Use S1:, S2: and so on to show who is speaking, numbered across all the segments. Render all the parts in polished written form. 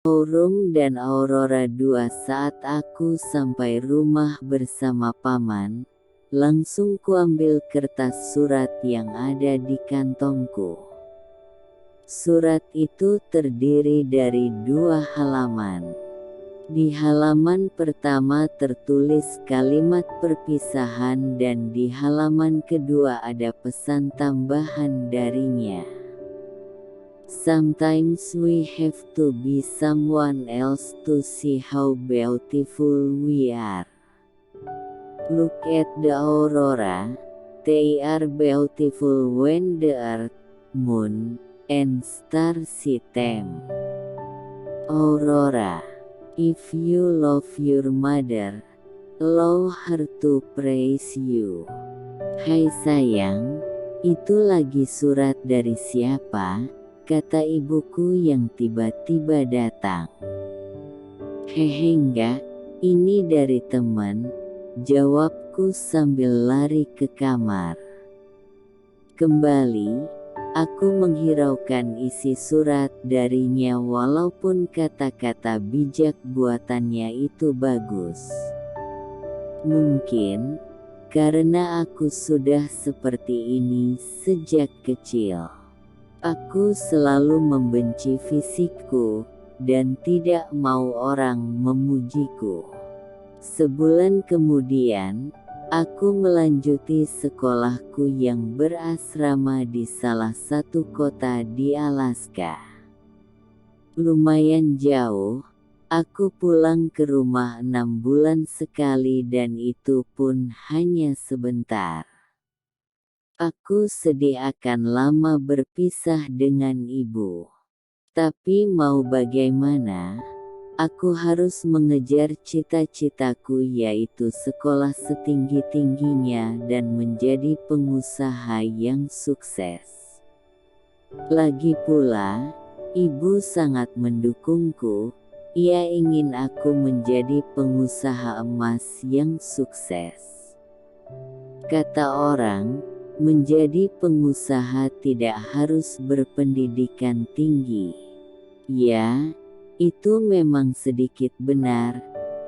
S1: Aurung dan Aurora 2. Saat aku sampai rumah bersama paman, langsung kuambil kertas surat yang ada di kantongku. Surat itu terdiri dari 2 halaman. Di halaman pertama tertulis kalimat perpisahan dan di halaman kedua ada pesan tambahan darinya. Sometimes we have to be someone else to see how beautiful we are. Look at the aurora. They are beautiful when the earth, moon, and stars see them. Aurora. If you love your mother, allow her to praise you. Hai sayang, itu lagi surat dari siapa? Kata ibuku yang tiba-tiba datang. Hehe enggak, ini dari teman, jawabku sambil lari ke kamar. Kembali, aku menghiraukan isi surat darinya walaupun kata-kata bijak buatannya itu bagus. Mungkin, karena aku sudah seperti ini sejak kecil. Aku selalu membenci fisikku, dan tidak mau orang memujiku. Sebulan kemudian, aku melanjuti sekolahku yang berasrama di salah satu kota di Alaska. Lumayan jauh, aku pulang ke rumah 6 bulan sekali dan itu pun hanya sebentar. Aku sedih akan lama berpisah dengan ibu. Tapi mau bagaimana, aku harus mengejar cita-citaku yaitu sekolah setinggi-tingginya dan menjadi pengusaha yang sukses. Lagi pula, ibu sangat mendukungku, ia ingin aku menjadi pengusaha emas yang sukses. Kata orang, menjadi pengusaha tidak harus berpendidikan tinggi. Ya, itu memang sedikit benar,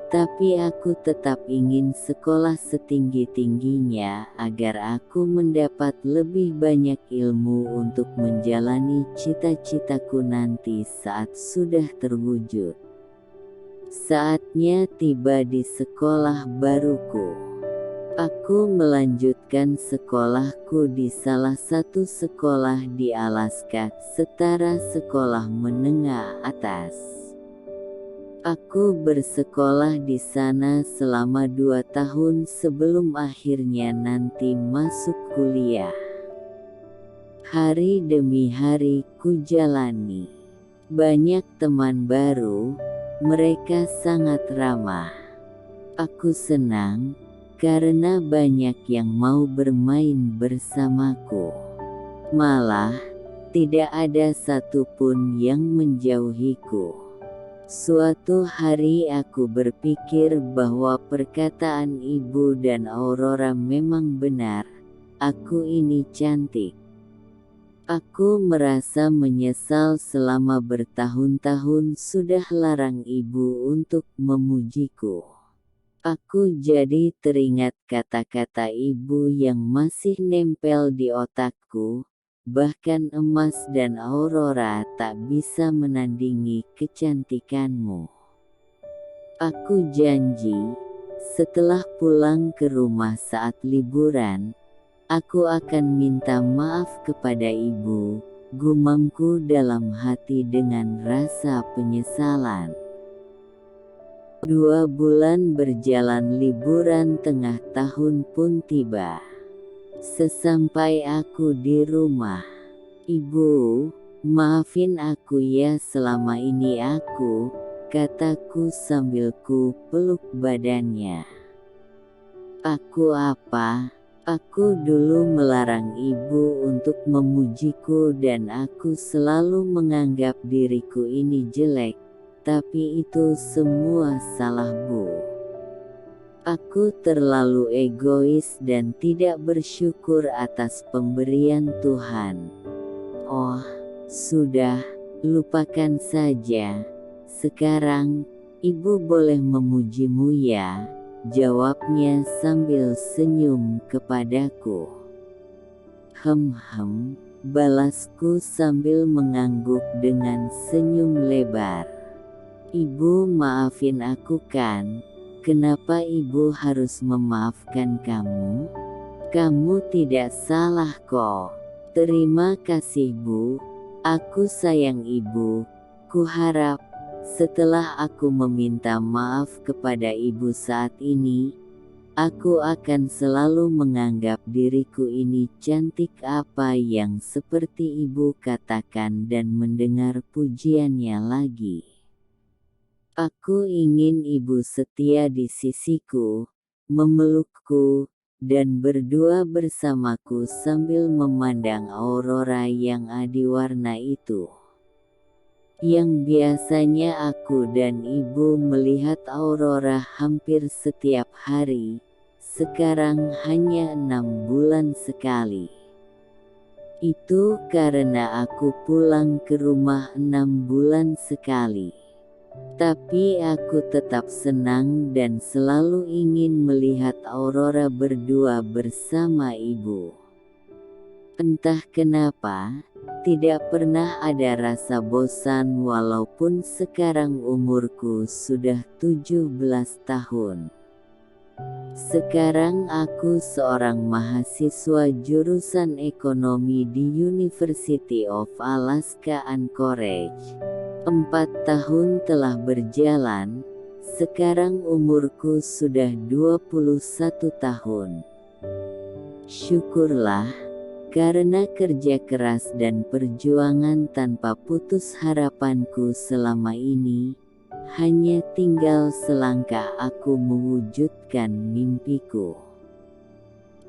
S1: tapi aku tetap ingin sekolah setinggi-tingginya agar aku mendapat lebih banyak ilmu untuk menjalani cita-citaku nanti saat sudah terwujud. Saatnya tiba di sekolah baruku. Aku melanjutkan sekolahku di salah satu sekolah di Alaska, setara sekolah menengah atas. Aku bersekolah di sana selama 2 tahun sebelum akhirnya nanti masuk kuliah. Hari demi hari ku jalani. Banyak teman baru, mereka sangat ramah. Aku senang, karena banyak yang mau bermain bersamaku. Malah, tidak ada satupun yang menjauhiku. Suatu hari aku berpikir bahwa perkataan ibu dan Aurora memang benar, aku ini cantik. Aku merasa menyesal selama bertahun-tahun sudah larang ibu untuk memujiku. Aku jadi teringat kata-kata ibu yang masih nempel di otakku, bahkan emas dan Aurora tak bisa menandingi kecantikanmu. Aku janji, setelah pulang ke rumah saat liburan, aku akan minta maaf kepada ibu, gumamku dalam hati dengan rasa penyesalan. 2 bulan berjalan liburan tengah tahun pun tiba. Sesampai aku di rumah, "Ibu, maafin aku ya selama ini aku," kataku sambil ku peluk badannya. Aku apa? Aku dulu melarang ibu untuk memujiku dan aku selalu menganggap diriku ini jelek. Tapi itu semua salah Bu. Aku terlalu egois dan tidak bersyukur atas pemberian Tuhan. Oh, sudah, lupakan saja. Sekarang, ibu boleh memujimu ya, jawabnya sambil senyum kepadaku. Balasku sambil mengangguk dengan senyum lebar. Ibu maafin aku kan? Kenapa ibu harus memaafkan kamu? Kamu tidak salah kok. Terima kasih Bu, aku sayang ibu. Kuharap, setelah aku meminta maaf kepada ibu saat ini, aku akan selalu menganggap diriku ini cantik apa yang seperti ibu katakan dan mendengar pujiannya lagi. Aku ingin ibu setia di sisiku, memelukku, dan berdua bersamaku sambil memandang aurora yang adiwarna itu. Yang biasanya aku dan ibu melihat aurora hampir setiap hari, sekarang hanya 6 bulan sekali. Itu karena aku pulang ke rumah 6 bulan sekali. Tapi aku tetap senang dan selalu ingin melihat aurora berdua bersama ibu. Entah kenapa, tidak pernah ada rasa bosan walaupun sekarang umurku sudah 17 tahun. Sekarang aku seorang mahasiswa jurusan ekonomi di University of Alaska Anchorage. 4 tahun telah berjalan, sekarang umurku sudah 21 tahun. Syukurlah, karena kerja keras dan perjuangan tanpa putus harapanku selama ini, hanya tinggal selangkah aku mewujudkan mimpiku.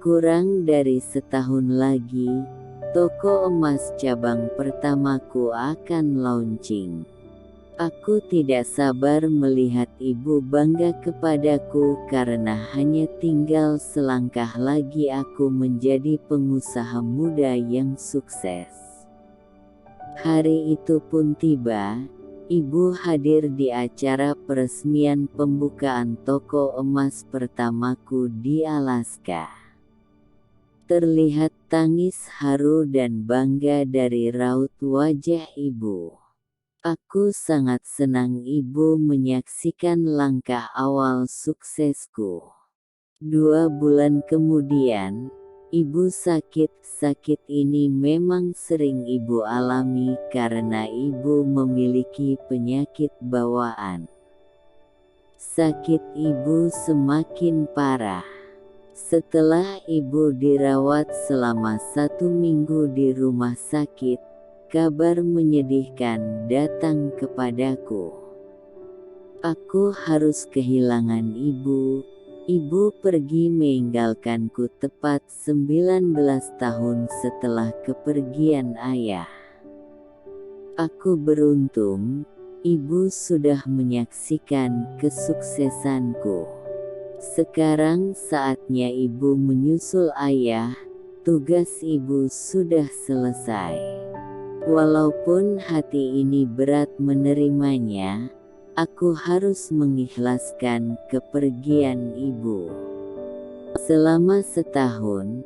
S1: Kurang dari setahun lagi, toko emas cabang pertamaku akan launching. Aku tidak sabar melihat ibu bangga kepadaku karena hanya tinggal selangkah lagi aku menjadi pengusaha muda yang sukses. Hari itu pun tiba, ibu hadir di acara peresmian pembukaan toko emas pertamaku di Alaska. Terlihat tangis haru dan bangga dari raut wajah ibu. Aku sangat senang ibu menyaksikan langkah awal suksesku. 2 bulan kemudian, ibu sakit. Sakit ini memang sering ibu alami karena ibu memiliki penyakit bawaan. Sakit ibu semakin parah. Setelah ibu dirawat selama 1 minggu di rumah sakit, kabar menyedihkan datang kepadaku. Aku harus kehilangan ibu. Ibu pergi meninggalkanku tepat 19 tahun setelah kepergian ayah. Aku beruntung, ibu sudah menyaksikan kesuksesanku. Sekarang saatnya ibu menyusul ayah, tugas ibu sudah selesai. Walaupun hati ini berat menerimanya, aku harus mengikhlaskan kepergian ibu. Selama setahun,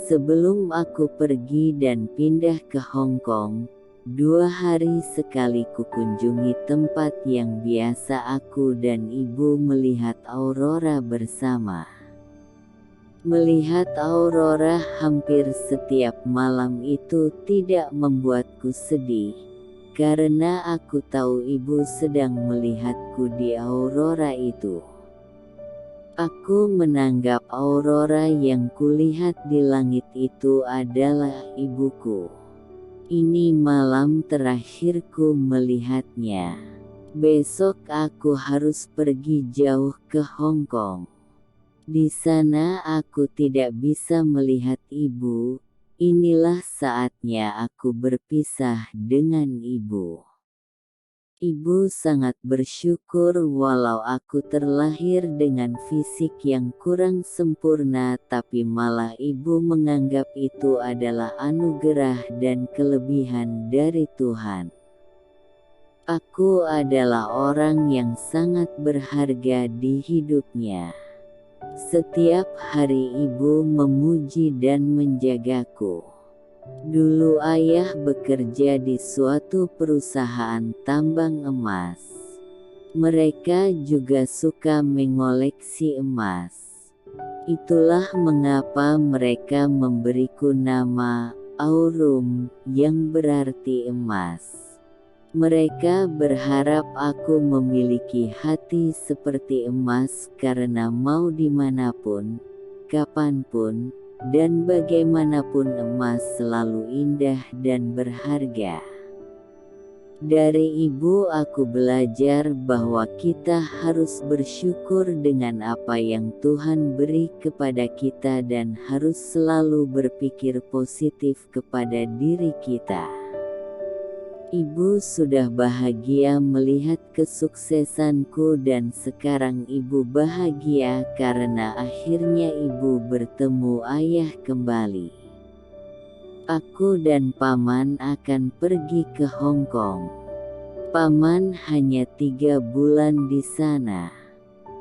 S1: sebelum aku pergi dan pindah ke Hong Kong, 2 hari sekali kukunjungi tempat yang biasa aku dan ibu melihat aurora bersama. Melihat aurora hampir setiap malam itu tidak membuatku sedih, karena aku tahu ibu sedang melihatku di aurora itu. Aku menganggap aurora yang kulihat di langit itu adalah ibuku. Ini malam terakhirku melihatnya. Besok aku harus pergi jauh ke Hong Kong. Di sana aku tidak bisa melihat ibu. Inilah saatnya aku berpisah dengan ibu. Ibu sangat bersyukur walau aku terlahir dengan fisik yang kurang sempurna, tapi malah ibu menganggap itu adalah anugerah dan kelebihan dari Tuhan. Aku adalah orang yang sangat berharga di hidupnya. Setiap hari ibu memuji dan menjagaku. Dulu ayah bekerja di suatu perusahaan tambang emas. Mereka juga suka mengoleksi emas. Itulah mengapa mereka memberiku nama Aurum, yang berarti emas. Mereka berharap aku memiliki hati seperti emas karena mau dimanapun, kapanpun, dan bagaimanapun emas selalu indah dan berharga. Dari ibu aku belajar bahwa kita harus bersyukur dengan apa yang Tuhan beri kepada kita dan harus selalu berpikir positif kepada diri kita. Ibu sudah bahagia melihat kesuksesanku dan sekarang ibu bahagia karena akhirnya ibu bertemu ayah kembali. Aku dan paman akan pergi ke Hong Kong. Paman hanya 3 bulan di sana.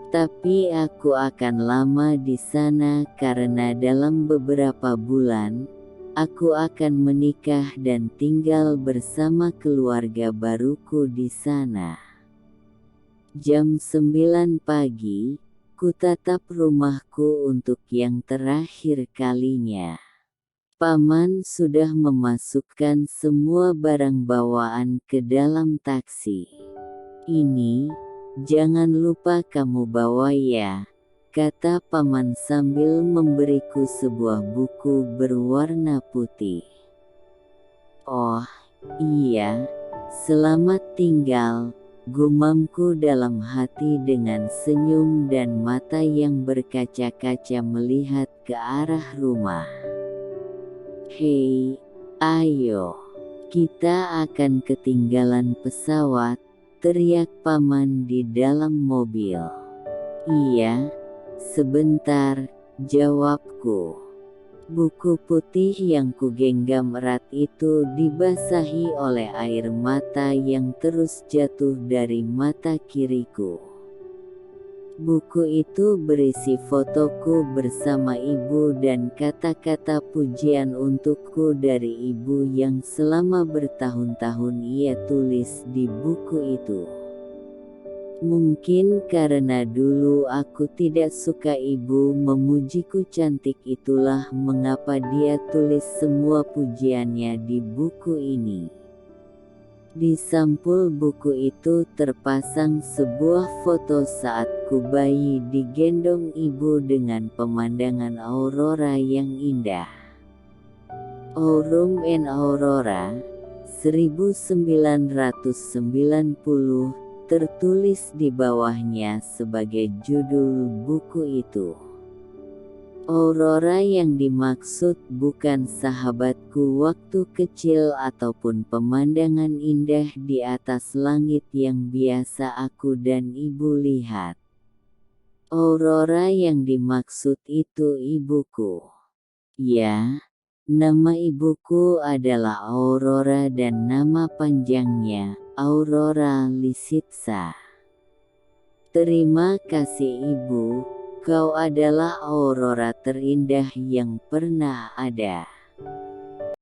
S1: Tapi aku akan lama di sana karena dalam beberapa bulan, aku akan menikah dan tinggal bersama keluarga baruku di sana. Jam 9 pagi, kutatap rumahku untuk yang terakhir kalinya. Paman sudah memasukkan semua barang bawaan ke dalam taksi. Ini, jangan lupa kamu bawa ya, kata paman sambil memberiku sebuah buku berwarna putih. Oh, iya, selamat tinggal, gumamku dalam hati dengan senyum dan mata yang berkaca-kaca melihat ke arah rumah. Hei, ayo, kita akan ketinggalan pesawat, teriak paman di dalam mobil. Iya, sebentar, jawabku. Buku putih yang kugenggam erat itu dibasahi oleh air mata yang terus jatuh dari mata kiriku. Buku itu berisi fotoku bersama ibu dan kata-kata pujian untukku dari ibu yang selama bertahun-tahun ia tulis di buku itu. Mungkin karena dulu aku tidak suka ibu memujiku cantik, itulah mengapa dia tulis semua pujiannya di buku ini. Di sampul buku itu terpasang sebuah foto saat ku bayi digendong ibu dengan pemandangan aurora yang indah. Aurum and Aurora, 1990, tertulis di bawahnya sebagai judul buku itu. Aurora yang dimaksud bukan sahabatku waktu kecil ataupun pemandangan indah di atas langit yang biasa aku dan ibu lihat. Aurora yang dimaksud itu ibuku. Ya, nama ibuku adalah Aurora dan nama panjangnya Aurora Lisitsa. Terima kasih ibu. Kau adalah aurora terindah yang pernah ada.